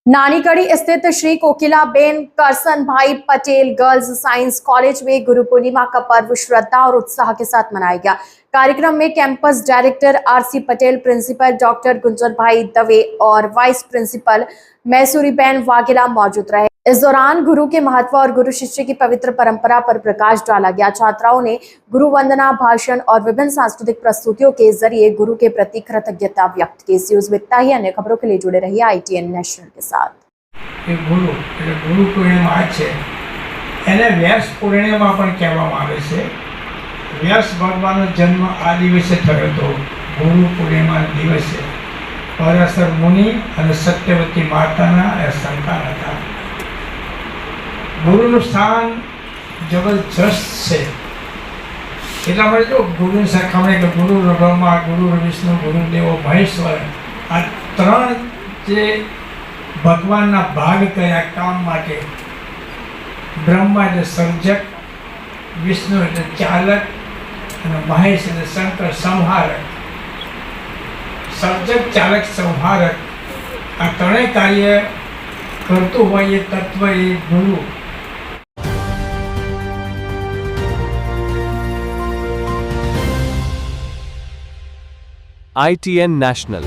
नानीगढ़ी स्थित Shri Kokilaben Karsanbhai Patel girls science college में गुरु पूर्णिमा का पर्व श्रद्धा और उत्साह के साथ मनाया गया। कार्यक्रम में campus director R C Patel, principal doctor Gunjar Bhai Dave और वाइस प्रिंसिपल मैसूरीबेन वाघेला मौजूद रहे। इस दौरान गुरु के महत्व और गुरु शिष्य की पवित्र परंपरा पर प्रकाश डाला गया। छात्राओं ने गुरु वंदना, भाषण और विभिन्न सांस्कृतिक प्रस्तुतियों के जरिए गुरु के प्रति कृतज्ञता व्यक्त की। इसी वित्ता ही अन्य खबरों के लिए जुड़े रहिए ITN नेशनल के साथ। गुरु पूर्णिमा है, એને વ્યાસ પૂર્ણિમા પણ કહેવામાં આવે છે। વ્યાસ ભગવાનનો જન્મ આ દિવસે થયો હતો। ગુરુ પૂર્ણિમા દિવસે પરાશર મુનિ અને સત્યવતી માતાના સંતાન હતા। ગુરુનું સ્થાન જબરજસ્ત છે। એટલા માટે જો ગુરુની સરખામણી કે ગુરુ બ્રહ્મા, ગુરુ વિષ્ણુ, ગુરુદેવો મહેશ્વર, આ ત્રણ જે ભગવાનના ભાગ કર્યા કામ માટે। બ્રહ્મા એટલે સર્જક, વિષ્ણુ એટલે ચાલક અને મહેશ એટલે શંકર સંહારક। સર્જક, ચાલક, સંહારક આ ત્રણેય કાર્ય કરતું હોય એ તત્વ એ ગુરુ। ITN National